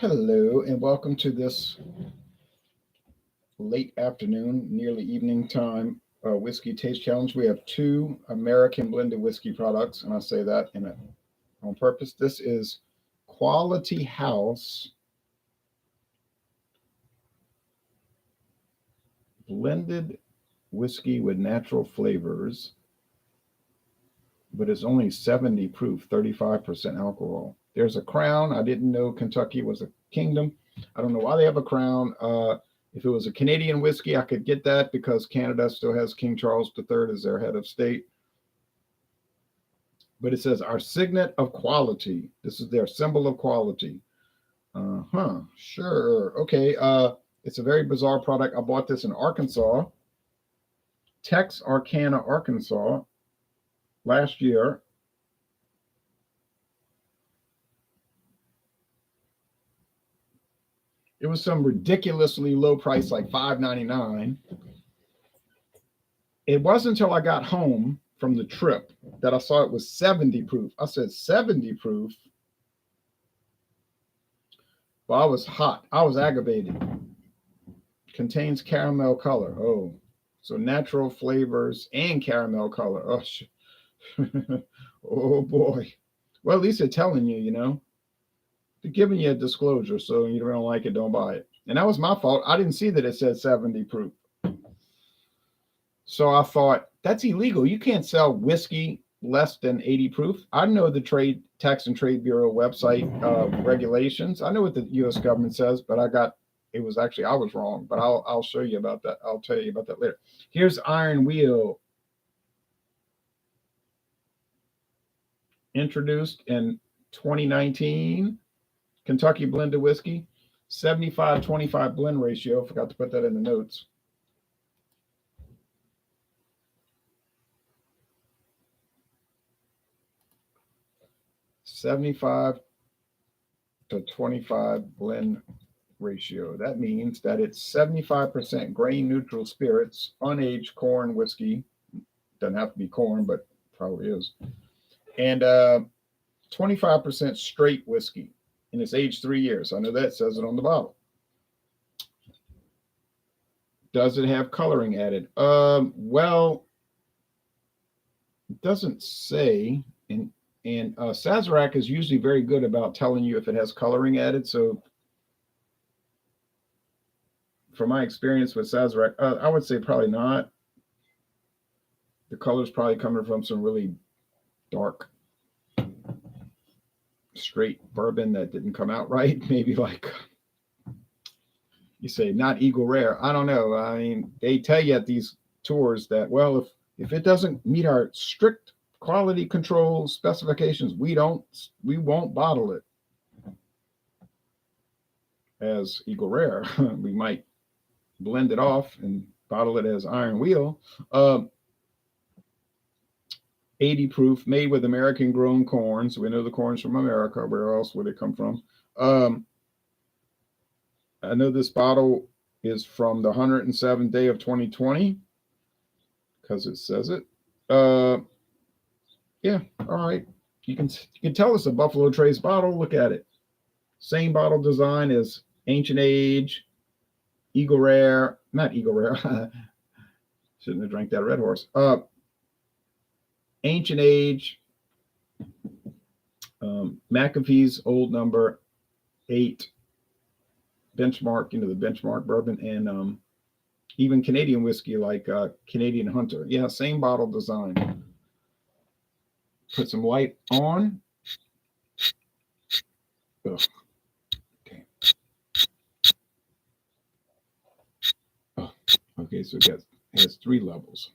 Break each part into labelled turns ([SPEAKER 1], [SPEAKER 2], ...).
[SPEAKER 1] Hello, and welcome to this late afternoon, nearly evening time whiskey taste challenge. We have two American blended whiskey products, and I say that on purpose. This is Quality House blended whiskey with natural flavors, but it's only 70 proof, 35% alcohol. There's a Crown. I didn't know Kentucky was a kingdom. I don't know why they have a Crown. If it was a Canadian whiskey, I could get that because Canada still has King Charles III as their head of state. But it says our signet of quality. This is their symbol of quality. Sure. Okay. It's a very bizarre product. I bought this in Arkansas, Texarkana, Arkansas, last year. It was some ridiculously low price, like $5.99. It wasn't until I got home from the trip that I saw it was 70 proof. I said 70 proof. Well, I was hot. I was aggravated. Contains caramel color. Oh, so natural flavors and caramel color. Oh, oh boy. Well, at least they're telling you, they're giving you a disclosure. So you don't like it, don't buy it. And that was my fault. I didn't see that it said 70 proof. So I thought, that's illegal. You can't sell whiskey less than 80 proof. I know the Tax and Trade Bureau website regulations. I know what the U.S. government says, but I was wrong. But I'll show you about that. I'll tell you about that later. Here's Iron Wheel, introduced in 2019. Kentucky blended whiskey, 75-25 blend ratio. Forgot to put that in the notes. $75 to 25 blend ratio. That means that it's 75% grain neutral spirits, unaged corn whiskey. Doesn't have to be corn, but probably is. And 25% straight whiskey. And it's aged 3 years. I know that says it on the bottle. Does it have coloring added? Well, it doesn't say. And Sazerac is usually very good about telling you if it has coloring added. So from my experience with Sazerac, I would say probably not. The color's probably coming from some really dark, straight bourbon that didn't come out right. Maybe like you say, not Eagle Rare. I don't know. I mean, they tell you at these tours that, well, if it doesn't meet our strict quality control specifications, we won't bottle it as Eagle Rare. We might blend it off and bottle it as Iron Wheel. 80 proof, made with American grown corn. So we know the corn's from America. Where else would it come from? I know this bottle is from the 107th day of 2020 because it says it. Yeah, all right. You can tell it's a Buffalo Trace bottle. Look at it. Same bottle design as Ancient Age, Eagle Rare. Not Eagle Rare. Shouldn't have drank that Red Horse. Ancient Age, McAfee's Old Number 8, Benchmark, the Benchmark bourbon, and even Canadian whiskey like Canadian Hunter. Yeah, same bottle design. Put some light on. Ugh. Okay. Oh, okay, so it has 3 levels.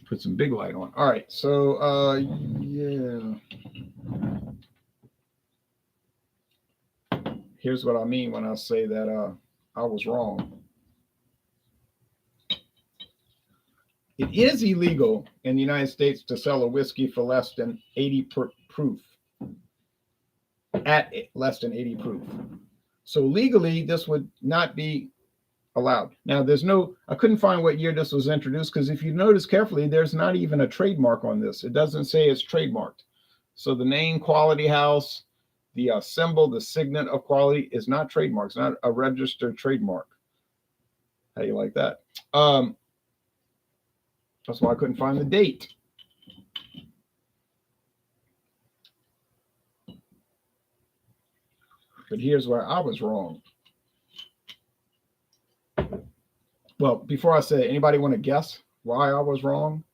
[SPEAKER 1] Put some big light on. All right, so yeah. Here's what I mean when I say that I was wrong. It is illegal in the United States to sell a whiskey for less than 80 proof. At less than 80 proof. So legally, this would not be allowed. Now, I couldn't find what year this was introduced, because if you notice carefully, there's not even a trademark on this. It doesn't say it's trademarked. So the name Quality House, The symbol, the signet of quality is not trademarks, not a registered trademark. How you like that? That's why I couldn't find the date. But here's where I was wrong. Well, before I say, anybody want to guess why I was wrong?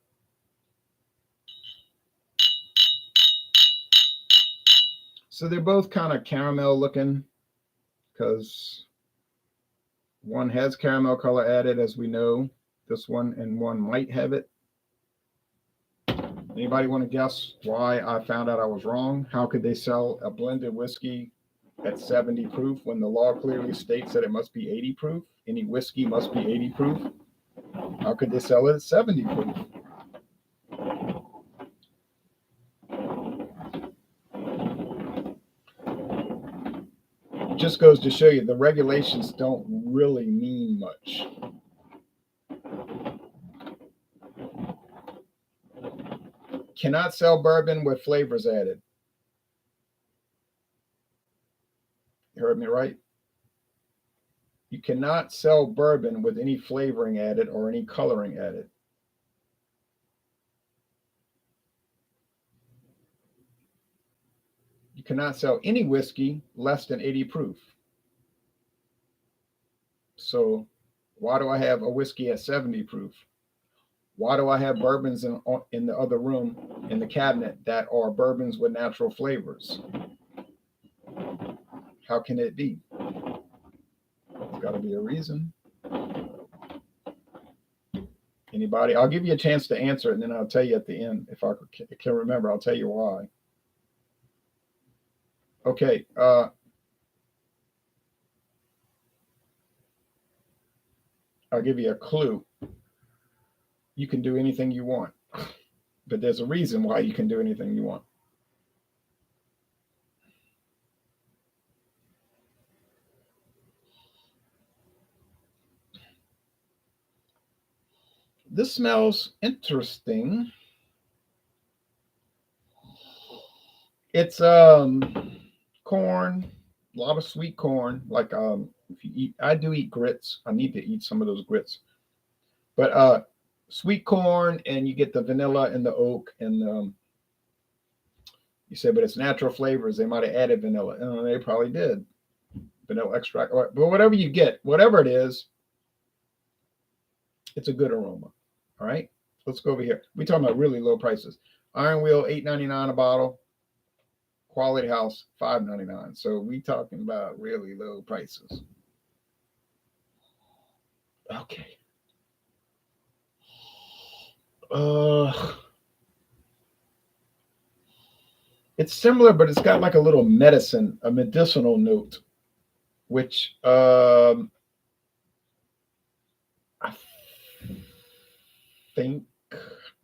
[SPEAKER 1] So they're both kind of caramel looking because one has caramel color added, as we know. This one and one might have it. Anybody want to guess why I found out I was wrong? How could they sell a blended whiskey at 70 proof when the law clearly states that it must be 80 proof? Any whiskey must be 80 proof. How could they sell it at 70 proof? Just goes to show you the regulations don't really mean much. Cannot sell bourbon with flavors added. You heard me right? You cannot sell bourbon with any flavoring added or any coloring added. You cannot sell any whiskey less than 80 proof. So why do I have a whiskey at 70 proof? Why do I have bourbons in the other room in the cabinet that are bourbons with natural flavors? How can it be? There's got to be a reason. Anybody? I'll give you a chance to answer it, and then I'll tell you at the end. If I can remember, I'll tell you why. Okay. I'll give you a clue. You can do anything you want, but there's a reason why you can do anything you want. This smells interesting. It's corn, a lot of sweet corn. Like if you eat, I do eat grits. I need to eat some of those grits. But sweet corn, and you get the vanilla and the oak, and you say, but it's natural flavors. They might have added vanilla. They probably did. Vanilla extract, but whatever you get, whatever it is, it's a good aroma. All right, let's go over here. We're talking about really low prices. Iron Wheel, $8.99 a bottle. Quality House, $5.99. So we talking about really low prices. Okay. It's similar, but it's got like a little a medicinal note, which I think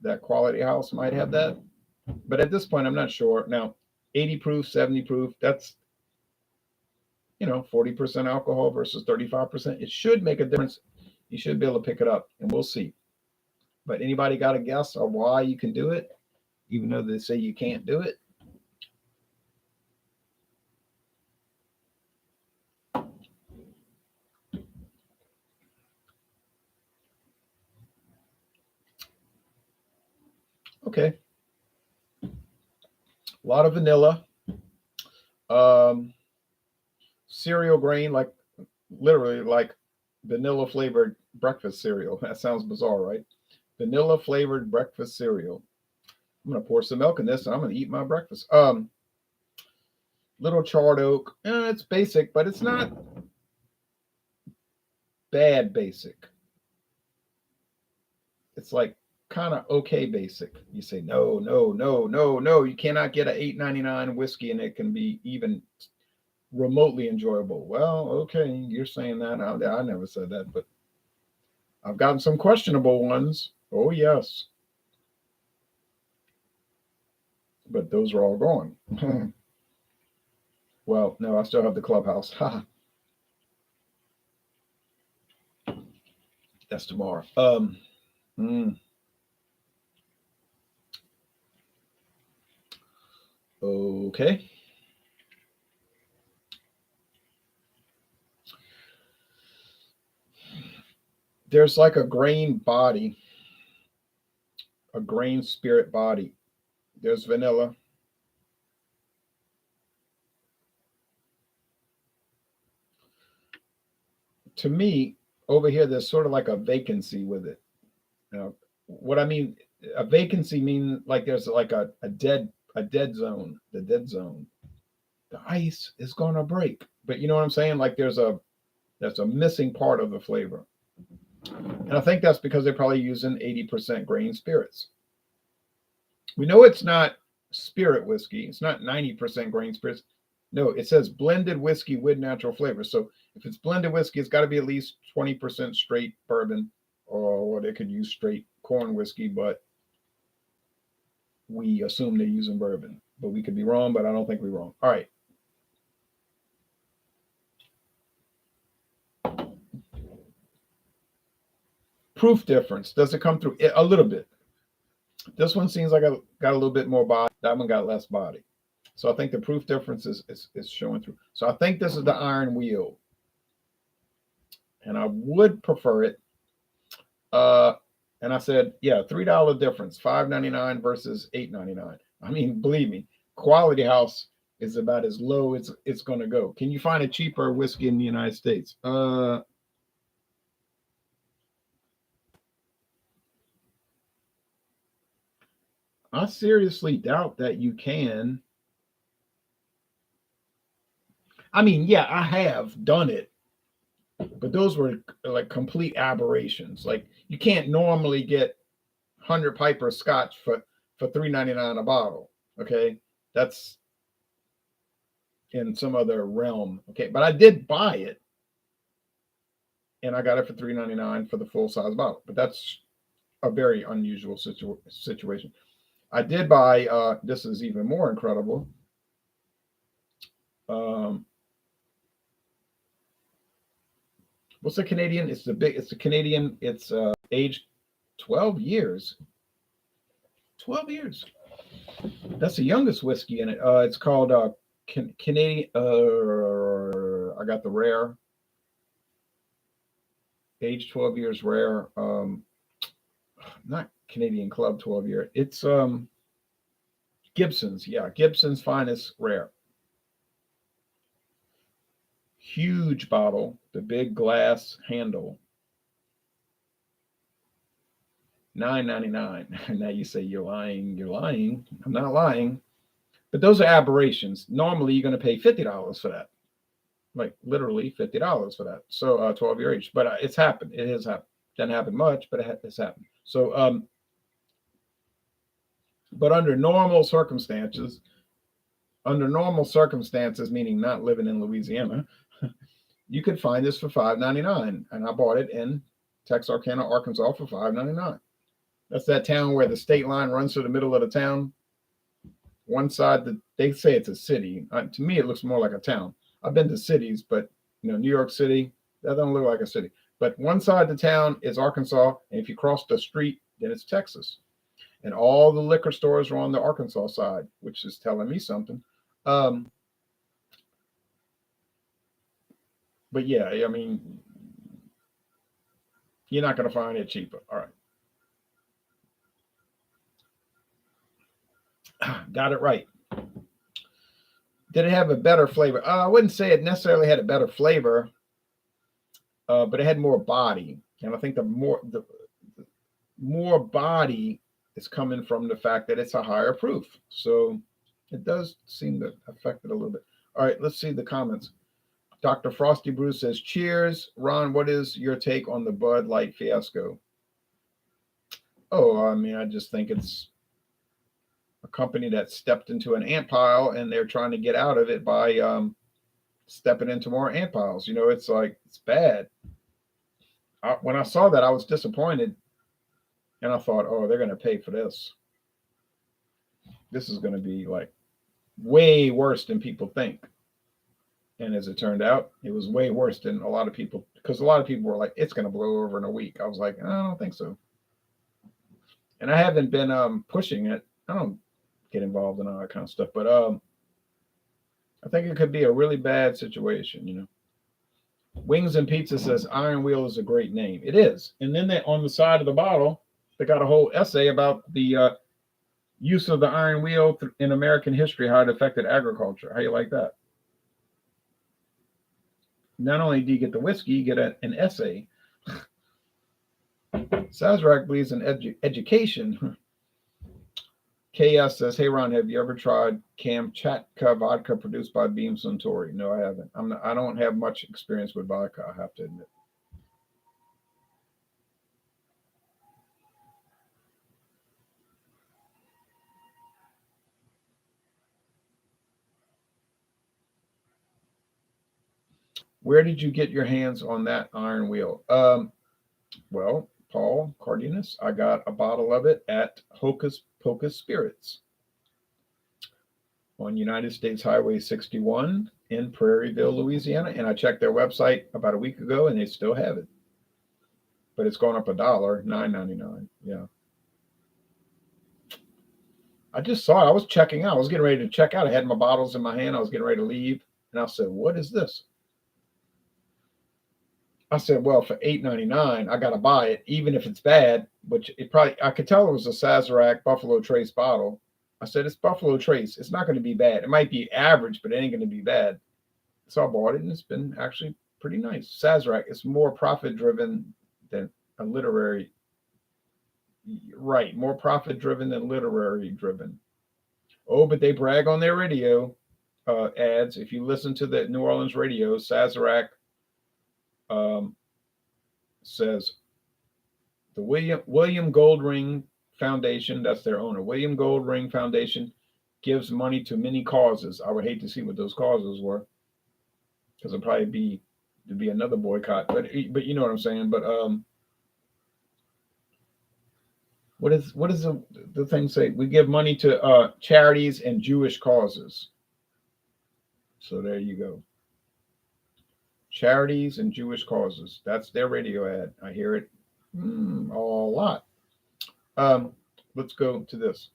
[SPEAKER 1] that Quality House might have that. But at this point, I'm not sure. Now, 80 proof, 70 proof, that's 40% alcohol versus 35%. It should make a difference. You should be able to pick it up, and we'll see. But anybody got a guess on why you can do it, even though they say you can't do it? Okay. A lot of vanilla. Cereal grain, like literally like vanilla flavored breakfast cereal. That sounds bizarre, right? Vanilla flavored breakfast cereal. I'm gonna pour some milk in this, and I'm gonna eat my breakfast. Little charred oak. It's basic, but it's not bad basic. It's like kind of okay basic. You say no, no, no, no, no. You cannot get an $8.99 whiskey and it can be even remotely enjoyable. Well, okay, you're saying that. I never said that, but I've gotten some questionable ones. Oh yes, but those are all gone. Well, no, I still have the clubhouse. That's tomorrow. Okay. There's like a grain body, a grain spirit body. There's vanilla. To me, over here, there's sort of like a vacancy with it. Now, what I mean, a vacancy means like there's like a dead zone, the dead zone. The ice is gonna break. But you know what I'm saying? Like there's a missing part of the flavor. And I think that's because they're probably using 80% grain spirits. We know it's not spirit whiskey. It's not 90% grain spirits. No, it says blended whiskey with natural flavors. So if it's blended whiskey, it's got to be at least 20% straight bourbon, or they could use straight corn whiskey, but we assume they're using bourbon. But we could be wrong, but I don't think we're wrong. All right. Proof difference. Does it come through? A little bit. This one seems like I got a little bit more body. That one got less body. So I think the proof difference is showing through. So I think this is the iron wheel. And I would prefer it. And I said, yeah, $3 difference, $5.99 versus $8.99. I mean, believe me, Quality House is about as low as it's going to go. Can you find a cheaper whiskey in the United States? I seriously doubt that you can. I mean, yeah, I have done it, but those were like complete aberrations. Like you can't normally get 100 Piper Scotch for $3.99 a bottle. Okay, that's in some other realm. Okay, but I did buy it, and I got it for $3.99 for the full size bottle. But that's a very unusual situation. I did buy. This is even more incredible. Um, what's the Canadian? It's the big. It's the Canadian. It's aged 12 years. 12 years. That's the youngest whiskey in it. It's called Canadian. I got the rare. Age 12 years rare. Not Canadian Club 12 year. It's Gibson's. Yeah, Gibson's finest rare. Huge bottle, the big glass handle. $9.99. Now you say you're lying. You're lying. I'm not lying. But those are aberrations. Normally, you're going to pay $50 for that, like literally $50 for that. So 12-year age. But it's happened. It has happened. Doesn't happen much, but it's happened. So, but under normal circumstances, meaning not living in Louisiana, you could find this for $5.99, and I bought it in Texarkana, Arkansas, for $5.99. That's that town where the state line runs through the middle of the town. One side, they say it's a city. To me, it looks more like a town. I've been to cities, but New York City, that don't look like a city. But one side of the town is Arkansas, and if you cross the street, then it's Texas. And all the liquor stores are on the Arkansas side, which is telling me something. But yeah, I mean, you're not going to find it cheaper. All right. Got it right. Did it have a better flavor? I wouldn't say it necessarily had a better flavor, but it had more body. And I think the more body is coming from the fact that it's a higher proof. So it does seem to affect it a little bit. All right, let's see the comments. Dr. Frosty Bruce says, cheers. Ron, what is your take on the Bud Light fiasco? Oh, I mean, I just think it's a company that stepped into an ant pile and they're trying to get out of it by stepping into more ant piles. It's like, it's bad. When I saw that, I was disappointed. And I thought, oh, they're going to pay for this. This is going to be like way worse than people think. And as it turned out, it was way worse than a lot of people, because a lot of people were like, it's going to blow over in a week. I was like, I don't think so. And I haven't been pushing it. I don't get involved in all that kind of stuff. But I think it could be a really bad situation, Wings and Pizza says Iron Wheel is a great name. It is. And then they on the side of the bottle, they got a whole essay about the use of the iron wheel in American history, how it affected agriculture. How you like that? Not only do you get the whiskey, you get an essay. Sazerac believes in education. KS says, "Hey Ron, have you ever tried Kamchatka vodka produced by Beam Suntory?" No, I haven't. I don't have much experience with vodka, I have to admit. Where did you get your hands on that iron wheel? Well, Paul Cardenas, I got a bottle of it at Hocus Pocus Spirits on United States Highway 61 in Prairieville, Louisiana. And I checked their website about a week ago and they still have it. But it's gone up $1, $9.99. Yeah. I just saw it. I was checking out. I was getting ready to check out. I had my bottles in my hand. I was getting ready to leave. And I said, "What is this?" I said, "Well, for $8.99, I got to buy it, even if it's bad." Which it probably, I could tell it was a Sazerac Buffalo Trace bottle. I said, "It's Buffalo Trace. It's not going to be bad. It might be average, but it ain't going to be bad." So I bought it, and it's been actually pretty nice. Sazerac is more profit driven than a literary, right? More profit driven than literary driven. Oh, but they brag on their radio ads. If you listen to the New Orleans radio, Sazerac um, says the William Goldring Foundation, that's their owner. William Goldring Foundation gives money to many causes. I would hate to see what those causes were, because it'll probably be to be another boycott. But you know what I'm saying. But what is the thing say? We give money to charities and Jewish causes. So there you go. Charities and Jewish causes. That's their radio ad. I hear it a lot. Let's go to this.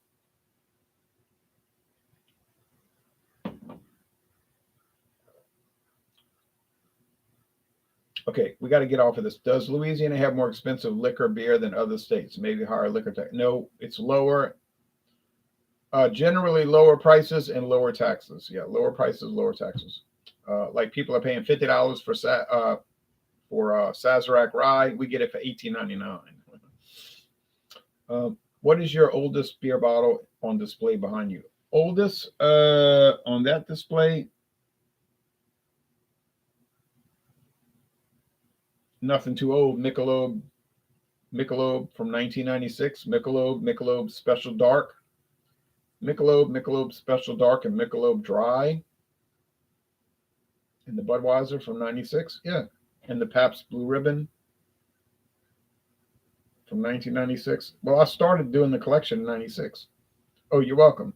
[SPEAKER 1] Okay, we got to get off of this. Does Louisiana have more expensive liquor beer than other states? Maybe higher liquor tax? No, it's lower. Generally lower prices and lower taxes. Yeah, lower prices, lower taxes. Like people are paying $50 for Sazerac rye. We get it for $18.99. What is your oldest beer bottle on display behind you? Oldest on that display? Nothing too old. Michelob from 1996. Michelob Special Dark. Michelob Special Dark, and Michelob Dry. And the Budweiser from 96. Yeah. And the Pabst Blue Ribbon from 1996. Well, I started doing the collection in 96. Oh, you're welcome.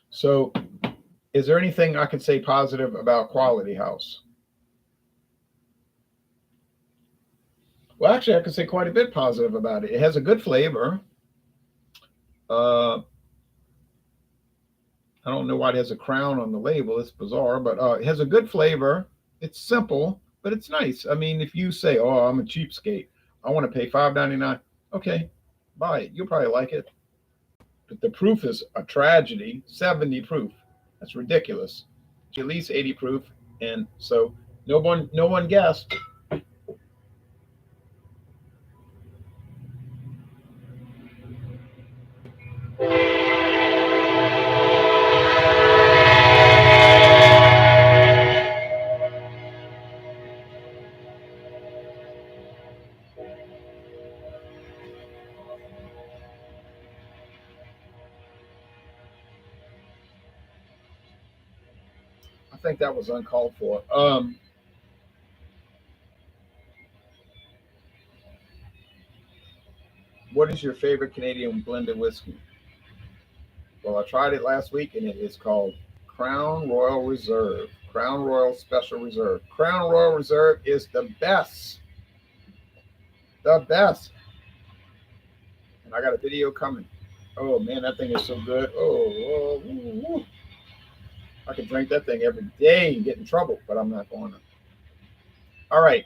[SPEAKER 1] So, is there anything I could say positive about Quality House? Well, actually, I could say quite a bit positive about it. It has a good flavor. I don't know why it has a crown on the label. It's bizarre, but it has a good flavor. It's simple, but it's nice. I mean, if you say, "Oh, I'm a cheapskate. I want to pay $5.99." Okay, buy it. You'll probably like it. But the proof is a tragedy. 70 proof. That's ridiculous. At least 80 proof, and so no one guessed. I think that was uncalled for. What is your favorite Canadian blended whiskey? Well, I tried it last week, and it is called Crown Royal Reserve. Crown Royal Special Reserve. Crown Royal Reserve is the best. The best. And I got a video coming. Oh man, that thing is so good. Oh, woo, woo. I could drink that thing every day and get in trouble, but I'm not going to. All right.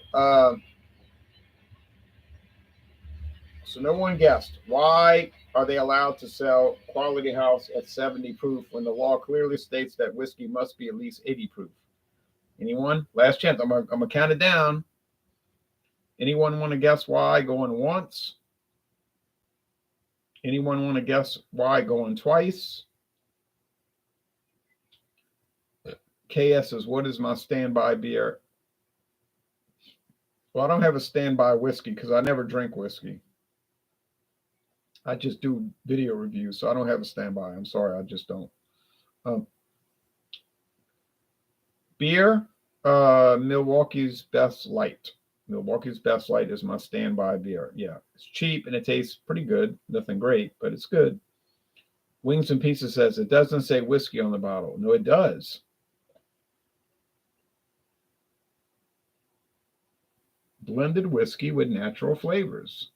[SPEAKER 1] So no one guessed. Why are they allowed to sell Quality House at 70 proof when the law clearly states that whiskey must be at least 80 proof? Anyone? Last chance. I'm gonna count it down. Anyone want to guess why? Going once. Anyone want to guess why? Going twice. KS says, what is my standby beer? Well, I don't have a standby whiskey because I never drink whiskey. I just do video reviews, so I don't have a standby. I'm sorry, I just don't. Um, beer, Milwaukee's Best Light. Milwaukee's Best Light is my standby beer. Yeah, it's cheap and it tastes pretty good. Nothing great, but it's good. Wings and Pieces says it doesn't say whiskey on the bottle. No, it does. Blended whiskey with natural flavors.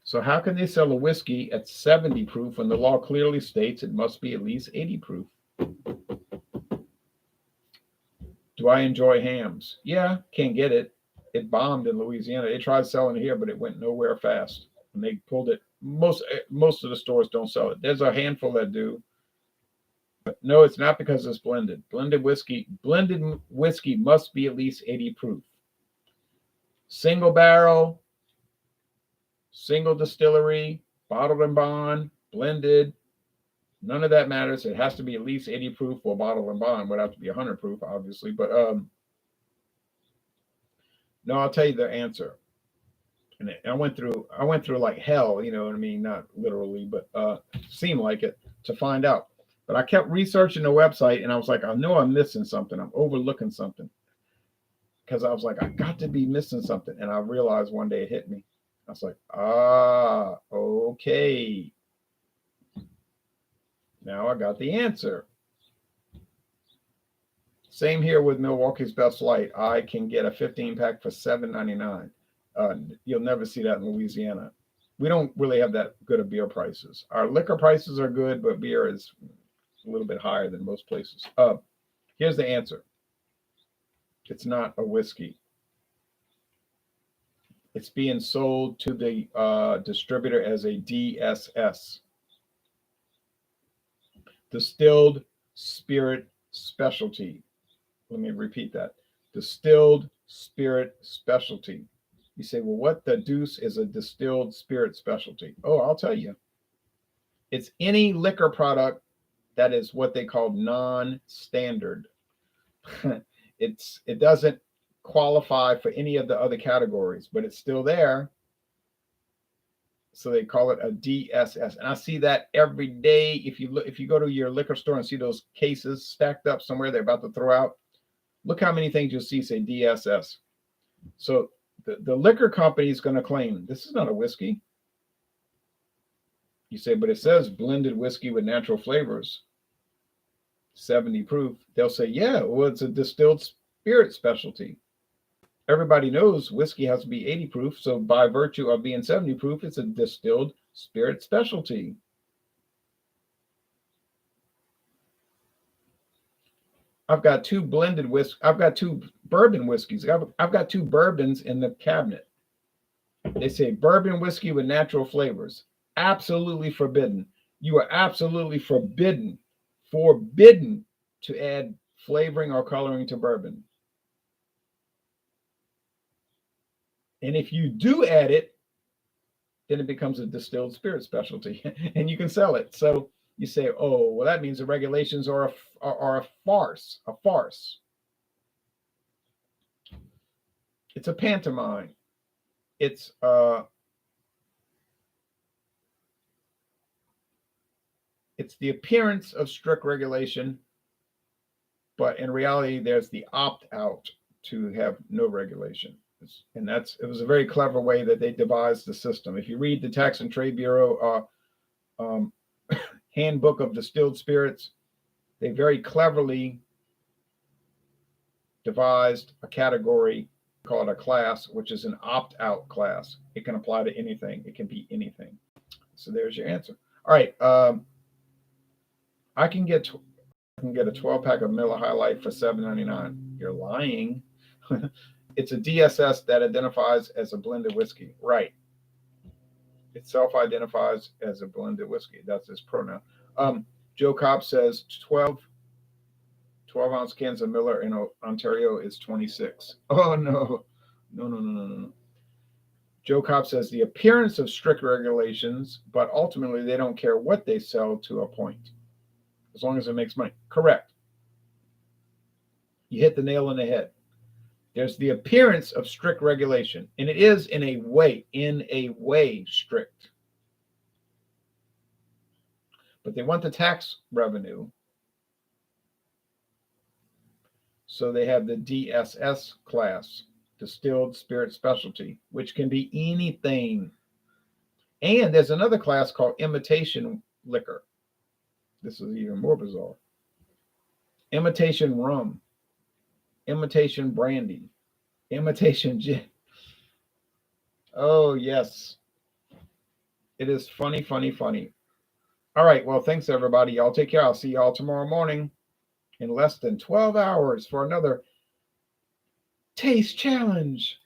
[SPEAKER 1] So how can they sell a whiskey at 70 proof when the law clearly states it must be at least 80 proof? Do I enjoy hams? Yeah, can't get it. It bombed in Louisiana. They tried selling it here, but it went nowhere fast. And they pulled it. Most of the stores don't sell it. There's a handful that do. But no, it's not because it's blended. Blended whiskey must be at least 80 proof. Single barrel, single distillery, bottled and bond, blended. None of that matters. It has to be at least 80 proof for bottled and bond. Would have to be 100 proof, obviously. But no, I'll tell you the answer. And I went through like hell, you know what I mean? Not literally, but seemed like it to find out. But I kept researching the website and I was like, I know I'm missing something. I'm overlooking something. Because I was like, I got to be missing something. And I realized one day it hit me. I was like, okay. Now I got the answer. Same here with Milwaukee's Best Light. I can get a 15 pack for $7.99. You'll never see that in Louisiana. We don't really have that good of beer prices. Our liquor prices are good, but beer is a little bit higher than most places. Here's the answer. It's not a whiskey. It's being sold to the distributor as a DSS. Distilled Spirit Specialty. Let me repeat that. Distilled Spirit Specialty. You say, well, what the deuce is a distilled spirit specialty? Oh, I'll tell you. It's any liquor product that is what they call non-standard. It doesn't qualify for any of the other categories, but it's still there. So they call it a DSS. And I see that every day. If you go to your liquor store and see those cases stacked up somewhere they're about to throw out, look how many things you'll see say DSS. So the liquor company is going to claim this is not a whiskey. You say, but it says blended whiskey with natural flavors, 70 proof. They'll say, yeah, well, it's a distilled spirit specialty. Everybody knows whiskey has to be 80 proof. So by virtue of being 70 proof, it's a distilled spirit specialty. I've got two blended whiskey. I've got two bourbon whiskeys. I've got two bourbons in the cabinet. They say bourbon whiskey with natural flavors. Absolutely forbidden. You are absolutely forbidden to add flavoring or coloring to bourbon. And if you do add it, then it becomes a distilled spirit specialty and you can sell it. So you say, oh, well, that means the regulations are a farce, It's a pantomime. It's the appearance of strict regulation, but in reality, there's the opt-out to have no regulation. And it was a very clever way that they devised the system. If you read the Tax and Trade Bureau handbook of distilled spirits, they very cleverly devised a category call it a class, which is an opt-out class. It can apply to anything. It can be anything. So there's your answer. All right. I can get a 12 pack of Miller High Life for $7.99. You're lying. It's a DSS that identifies as a blended whiskey. Right. It self-identifies as a blended whiskey. That's its pronoun. Joe Cobb says 12-ounce cans of Miller in Ontario is 26. Oh, no. No. Joe Cobb says the appearance of strict regulations, but ultimately they don't care what they sell to a point, as long as it makes money. Correct. You hit the nail on the head. There's the appearance of strict regulation, and it is in a way strict. But they want the tax revenue. So they have the DSS class, distilled spirit specialty, which can be anything. And there's another class called imitation liquor. This is even more bizarre. Imitation rum, imitation brandy, imitation gin. Oh, yes. It is funny. All right. Well, thanks, everybody. Y'all take care. I'll see y'all tomorrow morning in less than 12 hours for another Taste Challenge.